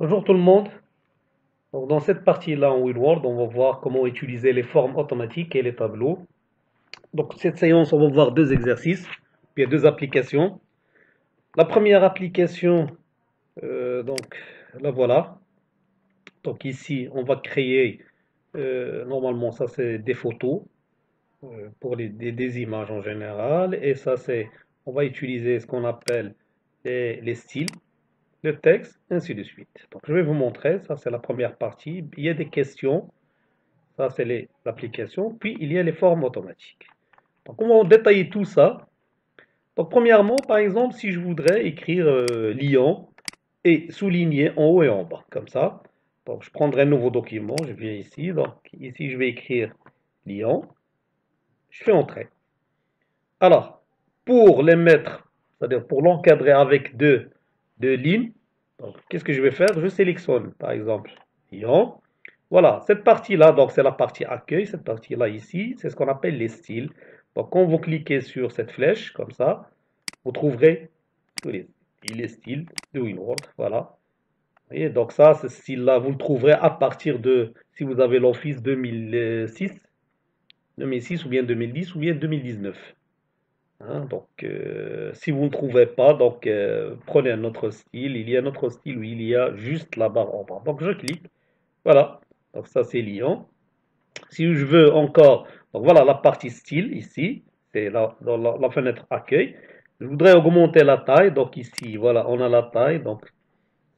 Bonjour tout le monde. Donc, dans cette partie-là en WheelWorld, on va voir comment utiliser les formes automatiques et les tableaux. Donc cette séance, on va voir deux exercices, puis il y a deux applications. La première application, donc la voilà. Donc ici, on va créer, normalement ça c'est des photos pour des images en général. Et ça c'est, on va utiliser ce qu'on appelle les styles, le texte, ainsi de suite. Donc je vais vous montrer, ça c'est la première partie. Il y a des questions. Ça, c'est l'application. Puis, il y a les formes automatiques. Donc, on va détailler tout ça. Donc, premièrement, par exemple, si je voudrais écrire Lyon et souligner en haut et en bas, comme ça. Donc, je prendrai un nouveau document. Je viens ici. Donc, ici, je vais écrire Lyon. Je fais entrer. Alors, pour les mettre, c'est-à-dire pour l'encadrer avec deux lignes, donc, qu'est-ce que je vais faire? Je sélectionne, par exemple, Lyon. Voilà, cette partie-là, donc c'est la partie accueil, cette partie-là ici, c'est ce qu'on appelle les styles. Donc quand vous cliquez sur cette flèche, comme ça, vous trouverez tous les styles de WinWord, voilà. Et donc ça, ce style-là, vous le trouverez à partir de, si vous avez l'Office 2006 ou bien 2010 ou bien 2019. Hein, donc si vous ne trouvez pas, donc prenez un autre style. Il y a un autre style où il y a juste la barre en bas. Donc je clique, voilà. Donc ça c'est Lyon. Si je veux encore, donc voilà la partie style ici, c'est dans la fenêtre accueil. Je voudrais augmenter la taille, donc ici, voilà, on a la taille, donc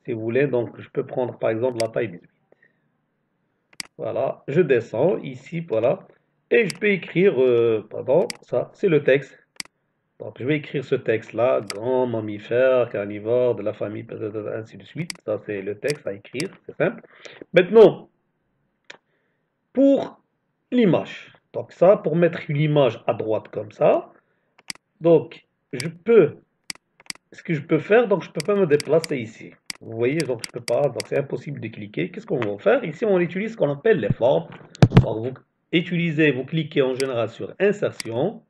si vous voulez, donc je peux prendre par exemple la taille 18. Voilà, je descends ici, voilà, et je peux écrire, pardon, ça, c'est le texte. Donc je vais écrire ce texte-là, grand mammifère, carnivore, de la famille, ainsi de suite. Ça, c'est le texte à écrire, c'est simple. Maintenant, pour l'image. Donc ça, pour mettre une image à droite comme ça, donc je peux, ce que je peux faire, donc je peux pas me déplacer ici. Vous voyez, donc je peux pas, donc c'est impossible de cliquer. Qu'est-ce qu'on va faire? Ici, on utilise ce qu'on appelle les formes. Donc vous utilisez, vous cliquez en général sur insertion.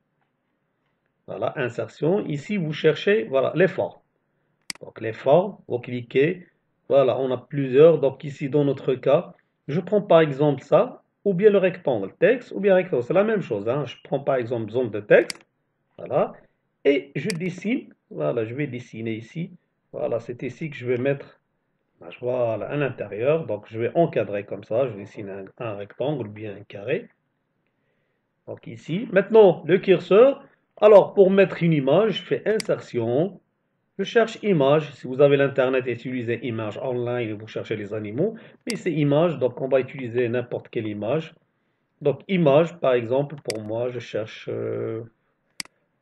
Voilà, insertion. Ici, vous cherchez, voilà, les formes. Donc les formes, vous cliquez. Voilà, on a plusieurs. Donc ici, dans notre cas, je prends par exemple ça, ou bien le rectangle texte, ou bien rectangle. C'est la même chose, hein. Je prends par exemple zone de texte. Voilà. Et je dessine. Voilà, je vais dessiner ici. Voilà, c'est ici que je vais mettre. Voilà, à l'intérieur. Donc je vais encadrer comme ça. Je dessine un rectangle ou bien un carré. Donc ici. Maintenant, le curseur. Alors, pour mettre une image, je fais insertion. Je cherche image. Si vous avez l'internet, utilisez image online et vous cherchez les animaux. Mais c'est image, donc on va utiliser n'importe quelle image. Donc image, par exemple, pour moi, je cherche.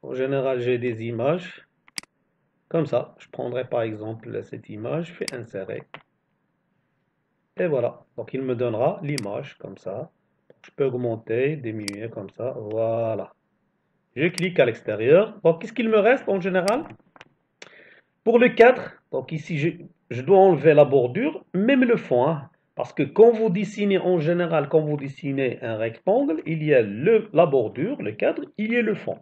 En général, j'ai des images. Comme ça, je prendrai par exemple cette image, je fais insérer. Et voilà. Donc il me donnera l'image comme ça. Je peux augmenter, diminuer comme ça. Voilà. Je clique à l'extérieur. Donc qu'est-ce qu'il me reste en général? Pour le cadre, donc ici je dois enlever la bordure, même le fond, hein. Parce que quand vous dessinez en général, quand vous dessinez un rectangle, il y a la bordure, le cadre, il y a le fond.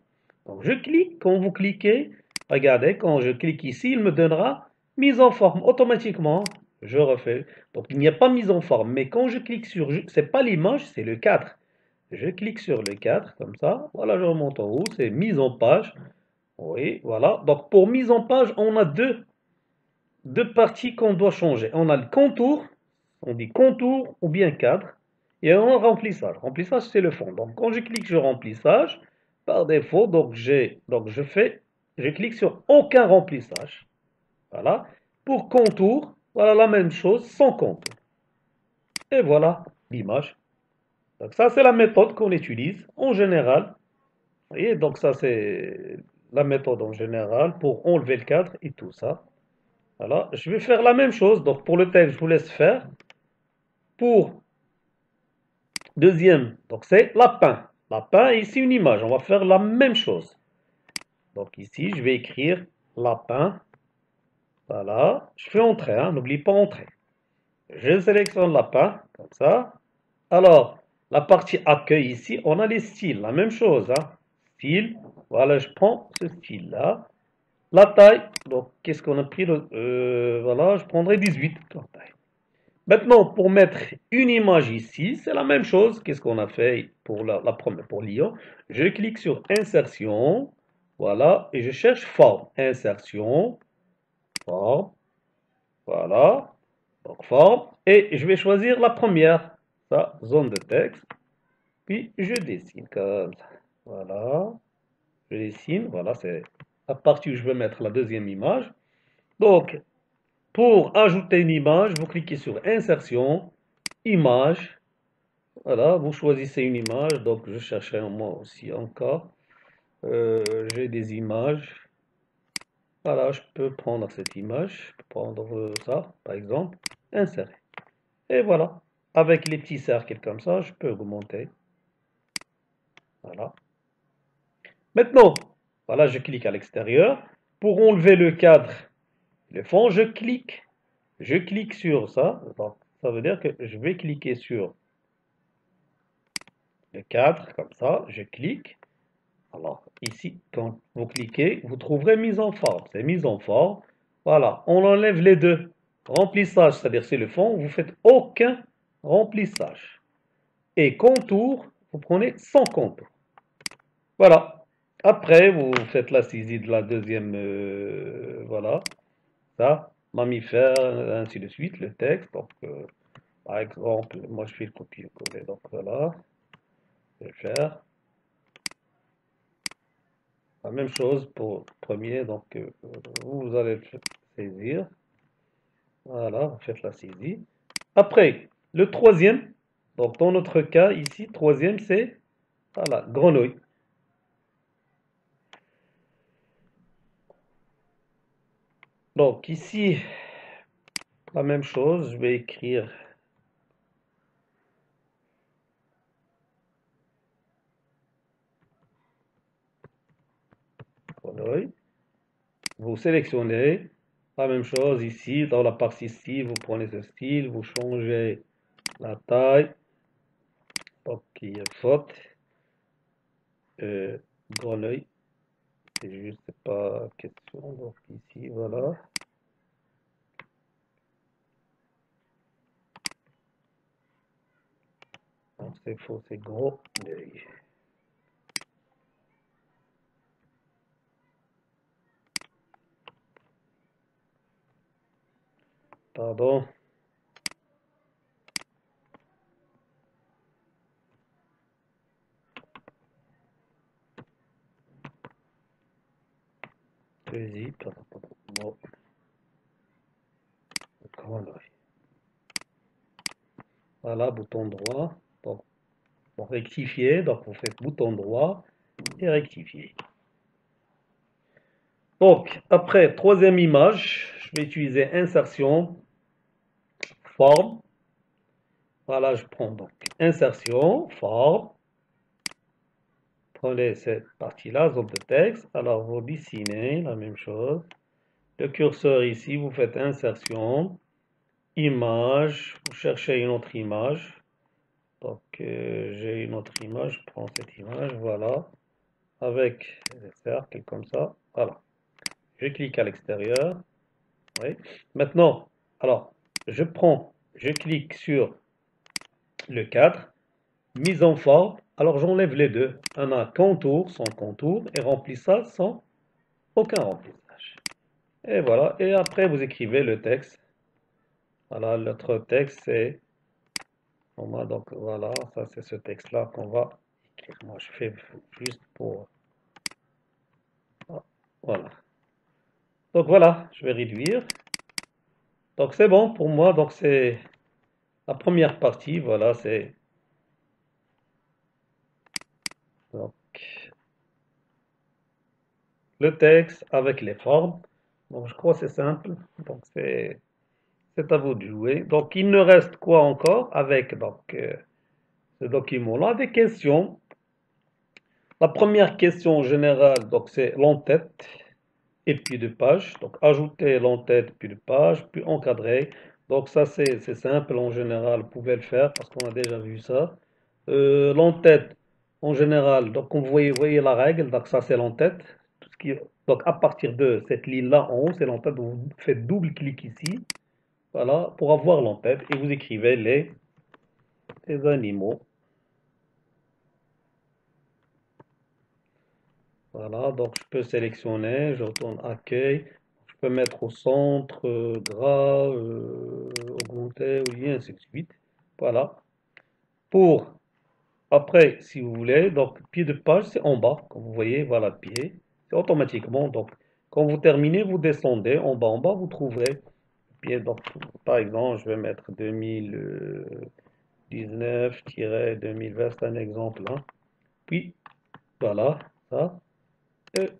Donc je clique, quand vous cliquez, regardez, quand je clique ici, il me donnera mise en forme automatiquement. Je refais. Donc il n'y a pas mise en forme, mais quand je clique sur, c'est pas l'image, c'est le cadre. Je clique sur le cadre, comme ça, voilà, je remonte en haut, c'est mise en page. Oui, voilà. Donc pour mise en page, on a deux parties qu'on doit changer. On a le contour, on dit contour ou bien cadre, et on a le remplissage. Remplissage, c'est le fond. Donc quand je clique sur remplissage, par défaut, donc je clique sur aucun remplissage. Voilà. Pour contour, voilà la même chose, sans contour. Et voilà l'image. Donc ça, c'est la méthode qu'on utilise en général. Vous voyez, donc ça, c'est la méthode en général pour enlever le cadre et tout ça. Voilà, je vais faire la même chose. Donc pour le texte, je vous laisse faire. Pour deuxième, donc c'est lapin. Lapin, et ici une image. On va faire la même chose. Donc ici, je vais écrire lapin. Voilà, je fais entrer, hein, n'oublie pas entrer. Je sélectionne lapin, comme ça. Alors, la partie accueil ici, on a les styles, la même chose, hein. Style, voilà, je prends ce style-là. La taille, donc qu'est-ce qu'on a pris voilà, je prendrai 18 la taille. Maintenant, pour mettre une image ici, c'est la même chose qu'est-ce qu'on a fait pour la première, pour Lyon. Je clique sur Insertion, voilà, et je cherche Forme. Insertion, Forme, voilà, donc Forme, et je vais choisir la première, ça, zone de texte, puis je dessine comme ça, voilà, je dessine, voilà, c'est la partie où je veux mettre la deuxième image. Donc, pour ajouter une image, vous cliquez sur Insertion, Image. Voilà, vous choisissez une image. Donc, je cherchais moi aussi encore. J'ai des images. Voilà, je peux prendre cette image. Je peux prendre ça, par exemple. Insérer. Et voilà. Avec les petits cercles comme ça, je peux augmenter. Voilà. Maintenant, voilà, je clique à l'extérieur. Pour enlever le cadre, le fond, je clique. Je clique sur ça. Donc, ça veut dire que je vais cliquer sur le cadre, comme ça. Je clique. Alors, ici, quand vous cliquez, vous trouverez mise en forme. C'est mise en forme. Voilà, on enlève les deux. Remplissage, c'est-à-dire c'est le fond, vous faites aucun remplissage. Et contour, vous prenez sans contour. Voilà. Après, vous faites la saisie de la deuxième, voilà, ça, mammifère, ainsi de suite, le texte. Donc, par exemple, moi je fais le copier-coller. Donc voilà, je vais faire. La même chose pour le premier, donc vous allez le saisir. Voilà, vous faites la saisie. Après, le troisième, donc dans notre cas ici, troisième c'est, voilà, grenouille. Donc ici, la même chose, je vais écrire grenouille. Vous sélectionnez la même chose ici, dans la partie ici, vous prenez ce style, vous changez la taille. Donc il y a faute. Euh, Grenouille. C'est juste pas question. Donc ici, voilà. Donc c'est faux, c'est gros œil. Pardon. Vas-y, pardon, pardon. Bon, grenouille. Voilà, bouton droit. Donc, pour rectifier, donc vous faites bouton droit et rectifier. Donc, après, troisième image, je vais utiliser insertion, forme. Voilà, je prends donc insertion, forme. Prenez cette partie-là, zone de texte. Alors, vous dessinez la même chose. Le curseur ici, vous faites insertion, image, vous cherchez une autre image. Donc, j'ai une autre image, je prends cette image, voilà, avec les cercles comme ça, voilà. Je clique à l'extérieur, oui. Maintenant, alors, je clique sur le cadre, mise en forme, alors j'enlève les deux. On a contour sans contour et remplissage sans aucun remplissage. Et voilà, et après vous écrivez le texte. Voilà, notre texte c'est, donc voilà, ça c'est ce texte-là qu'on va écrire. Moi je fais juste pour, ah, voilà. Donc voilà, je vais réduire. Donc c'est bon pour moi, donc c'est la première partie, voilà, c'est, donc, le texte avec les formes. Donc je crois que c'est simple, donc c'est à vous de jouer. Donc il ne reste quoi encore avec donc, ce document-là, des questions. La première question générale, donc c'est l'entête et puis de page. Donc ajouter l'entête puis de page, puis encadrer. Donc ça c'est simple en général, vous pouvez le faire parce qu'on a déjà vu ça. L'entête en général, donc vous voyez la règle, donc ça c'est l'entête. Donc à partir de cette ligne-là en haut, c'est l'entête, vous faites double clic ici. Voilà, pour avoir l'entête, et vous écrivez les animaux. Voilà, donc je peux sélectionner, je retourne accueil, je peux mettre au centre, gras, augmenter, oui, ainsi de suite. Voilà. Pour après, si vous voulez, donc pied de page, c'est en bas, comme vous voyez, voilà le pied, c'est automatiquement. Donc, quand vous terminez, vous descendez en bas, vous trouverez le pied. Donc, par exemple, je vais mettre 2019-2020, c'est un exemple, hein. Puis, voilà, ça, et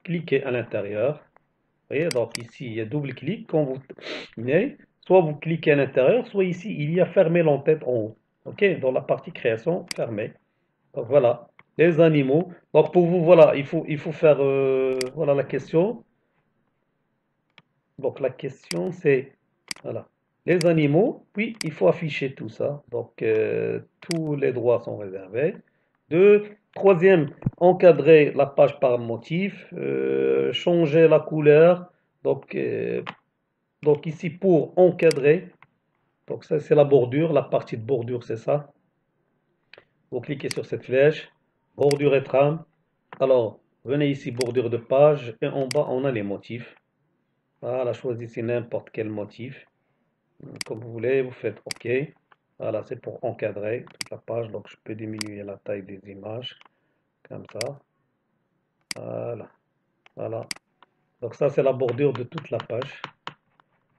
cliquez à l'intérieur. Vous voyez, donc ici, il y a double clic. Quand vous terminez, soit vous cliquez à l'intérieur, soit ici, il y a fermer l'entête en haut. OK, dans la partie création, fermé. Donc voilà, les animaux. Donc pour vous, voilà, il faut faire, voilà la question. Donc la question c'est, voilà, les animaux, puis il faut afficher tout ça. Donc tous les droits sont réservés. Deux, troisième, encadrer la page par motif, changer la couleur. Donc, donc ici pour encadrer, donc ça c'est la bordure, la partie de bordure c'est ça. Vous cliquez sur cette flèche, bordure et trame. Alors, venez ici, bordure de page, et en bas, on a les motifs. Voilà, choisissez n'importe quel motif. Comme vous voulez, vous faites OK. Voilà, c'est pour encadrer toute la page. Donc, je peux diminuer la taille des images, comme ça. Voilà, voilà. Donc, ça, c'est la bordure de toute la page,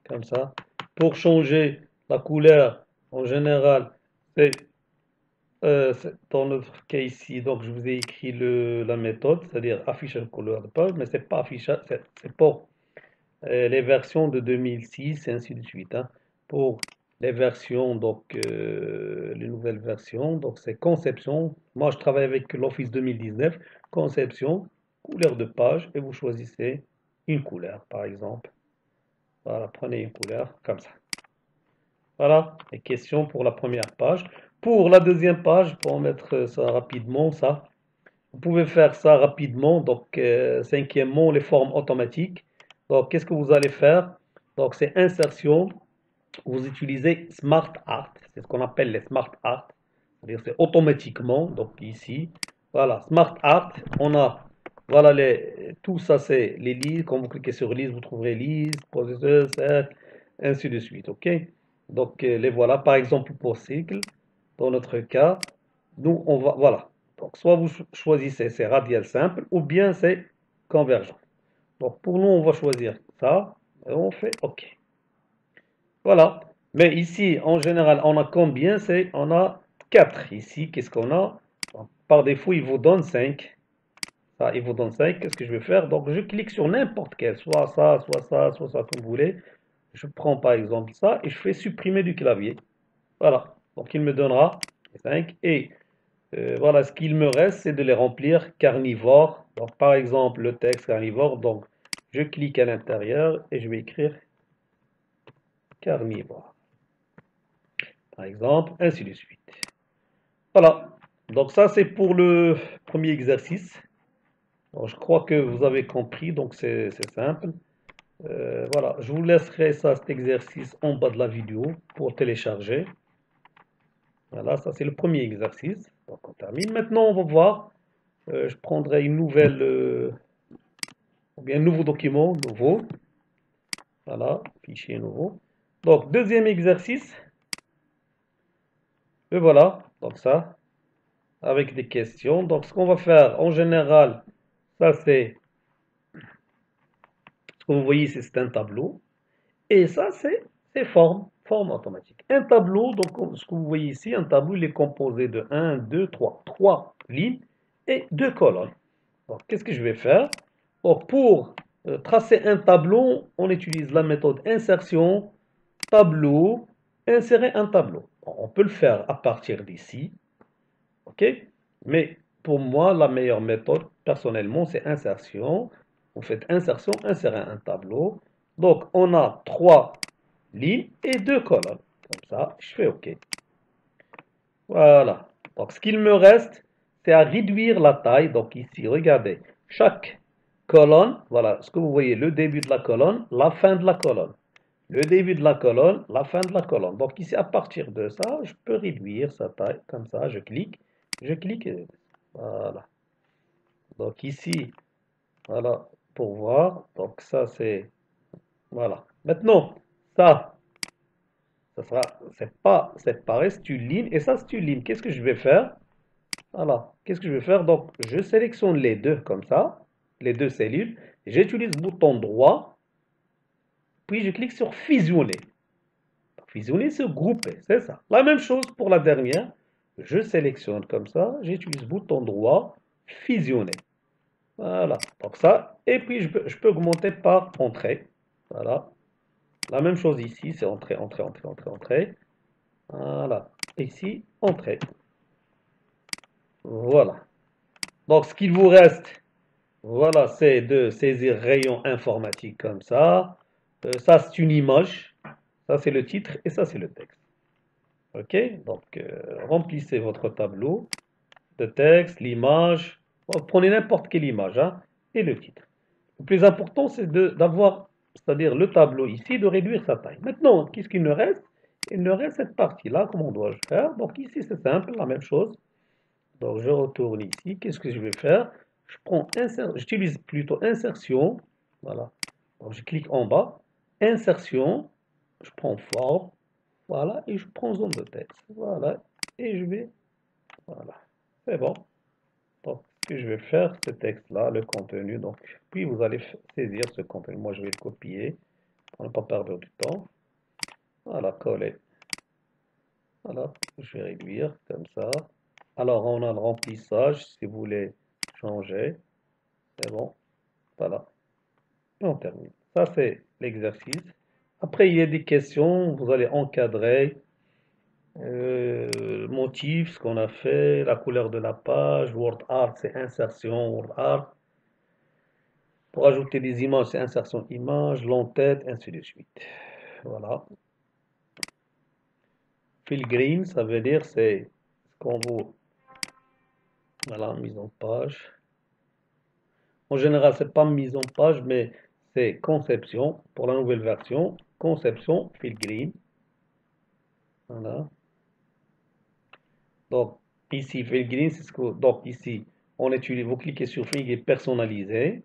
comme ça. Pour changer la couleur, en général, c'est dans notre cas ici, donc je vous ai écrit la méthode, c'est-à-dire affichage couleur de page, mais c'est pas affichage, c'est pour les versions de 2006 et ainsi de suite, hein. Pour les versions, donc les nouvelles versions, donc c'est conception. Moi, je travaille avec l'Office 2019, conception, couleur de page, et vous choisissez une couleur, par exemple. Voilà, prenez une couleur comme ça. Voilà, les questions pour la première page. Pour la deuxième page, pour mettre ça rapidement, ça, vous pouvez faire ça rapidement. Donc, cinquièmement, les formes automatiques. Donc, qu'est-ce que vous allez faire? Donc, c'est insertion. Vous utilisez Smart Art. C'est ce qu'on appelle les Smart Art. C'est-à-dire, c'est automatiquement. Donc, ici, voilà, Smart Art. On a, voilà, tout ça, c'est les listes. Quand vous cliquez sur liste, vous trouverez liste, processeur, cercle, ainsi de suite. OK? Donc, les voilà. Par exemple, pour cycle, dans notre cas, nous, on va, voilà. Donc, soit vous choisissez, c'est radial simple, ou bien c'est convergent. Donc, pour nous, on va choisir ça, et on fait OK. Voilà. Mais ici, en général, on a combien? On a 4 ici. Qu'est-ce qu'on a? Donc, par défaut, il vous donne 5. Ça, il vous donne 5. Qu'est-ce que je vais faire? Donc, je clique sur n'importe quel, soit ça, soit ça, soit ça, comme vous voulez. Je prends par exemple ça et je fais supprimer du clavier. Voilà. Donc, il me donnera 5. Et voilà, ce qu'il me reste, c'est de les remplir carnivore. Donc, par exemple, le texte carnivore. Donc, je clique à l'intérieur et je vais écrire carnivore. Par exemple, ainsi de suite. Voilà. Donc, ça, c'est pour le premier exercice. Donc, je crois que vous avez compris. Donc, c'est simple. Voilà. Je vous laisserai ça, cet exercice, en bas de la vidéo pour télécharger. Voilà, ça, c'est le premier exercice. Donc, on termine. Maintenant, on va voir. Je prendrai une nouvelle. Ou bien un nouveau document, nouveau. Voilà, fichier nouveau. Donc, deuxième exercice. Et voilà, donc ça, avec des questions. Donc, ce qu'on va faire en général, ça c'est, ce que vous voyez ici, c'est un tableau. Et ça, c'est forme automatique. Un tableau, donc ce que vous voyez ici, un tableau, il est composé de 1, 2, 3. 3 lignes et 2 colonnes. Donc, qu'est-ce que je vais faire? Donc, pour tracer un tableau, on utilise la méthode insertion, tableau, insérer un tableau. Bon, on peut le faire à partir d'ici, ok? Mais pour moi, la meilleure méthode, personnellement, c'est insertion. Vous faites insertion, insérer un tableau. Donc, on a 3 lignes et 2 colonnes. Comme ça, je fais OK. Voilà. Donc, ce qu'il me reste, c'est à réduire la taille. Donc, ici, regardez, chaque colonne, voilà ce que vous voyez, le début de la colonne, la fin de la colonne. le début de la colonne, la fin de la colonne. Donc ici, à partir de ça, je peux réduire sa taille, comme ça, je clique, et voilà. Donc ici, voilà, pour voir, donc ça c'est, voilà. Maintenant, ça, ça sera, c'est pareil, c'est une ligne, et ça c'est une ligne. Qu'est-ce que je vais faire? Voilà, qu'est-ce que je vais faire? Donc, je sélectionne les deux comme ça, les deux cellules, j'utilise le bouton droit, puis je clique sur fusionner. Fusionner, c'est grouper, c'est ça. La même chose pour la dernière, je sélectionne comme ça, j'utilise le bouton droit, fusionner. Voilà, donc ça, et puis je peux augmenter par entrée. Voilà, la même chose ici, c'est entrée, entrée, entrée, entrée, entrée. Voilà, ici, entrée. Voilà. Donc ce qu'il vous reste, voilà, c'est de saisir rayon informatique comme ça. Ça, c'est une image. Ça, c'est le titre et ça, c'est le texte. OK? Donc, remplissez votre tableau de texte, l'image. Prenez n'importe quelle image, hein, et le titre. Le plus important, c'est d'avoir, c'est-à-dire le tableau ici, de réduire sa taille. Maintenant, qu'est-ce qu'il nous reste? Il nous reste cette partie-là. Comment dois-je faire? Donc ici, c'est simple, la même chose. Donc je retourne ici. Qu'est-ce que je vais faire? J'utilise plutôt insertion. Voilà. Donc je clique en bas. Insertion. Je prends forme. Voilà. Et je prends zone de texte. Voilà. Et je vais. Voilà. C'est bon. Donc ce que je vais faire, ce texte-là, le contenu. Donc, puis vous allez saisir ce contenu. Moi, je vais le copier pour ne pas perdre du temps. Voilà. Coller. Voilà. Je vais réduire comme ça. Alors, on a le remplissage. Si vous voulez changer. C'est bon, voilà, et on termine. Ça, c'est l'exercice. Après, il y a des questions, vous allez encadrer le motif, ce qu'on a fait, la couleur de la page, word art, c'est insertion, word art. Pour ajouter des images, c'est insertion image, l'entête, ainsi de suite. Voilà. Fill green, ça veut dire c'est ce qu'on vous... Voilà, mise en page. En général, c'est pas mise en page, mais c'est conception pour la nouvelle version. Conception, fill green. Voilà. Donc, ici, fill green, c'est ce que, donc ici, on utilise, vous cliquez sur fill green personnalisé.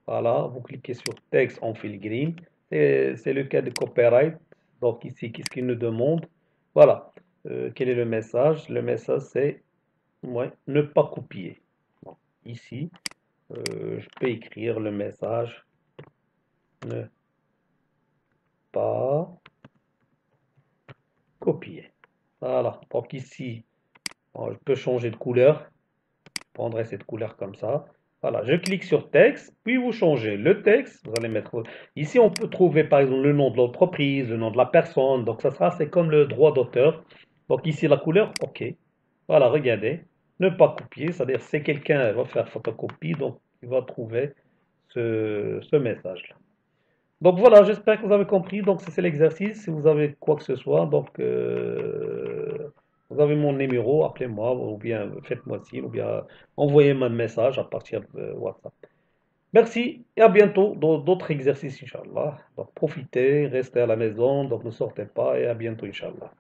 Voilà, vous cliquez sur texte en fill green. C'est le cas de copyright. Donc ici, qu'est-ce qu'il nous demande? Voilà. Quel est le message? Le message, c'est ouais, ne pas copier. Donc, ici, je peux écrire le message ne pas copier. Voilà. Donc ici, bon, je peux changer de couleur. Prendrai cette couleur comme ça. Voilà, je clique sur texte, puis vous changez le texte. Vous allez mettre ici, on peut trouver par exemple le nom de l'entreprise, le nom de la personne. Donc ça sera, c'est comme le droit d'auteur. Donc ici la couleur, ok. Voilà, regardez, ne pas copier, c'est-à-dire si quelqu'un va faire photocopie, donc il va trouver ce message-là. Donc voilà, j'espère que vous avez compris. Donc c'est l'exercice. Si vous avez quoi que ce soit, donc vous avez mon numéro, appelez-moi ou bien faites-moi signe ou bien envoyez-moi un message à partir de WhatsApp. Merci et à bientôt dans d'autres exercices, Inch'Allah. Donc profitez, restez à la maison, donc ne sortez pas et à bientôt, Inch'Allah.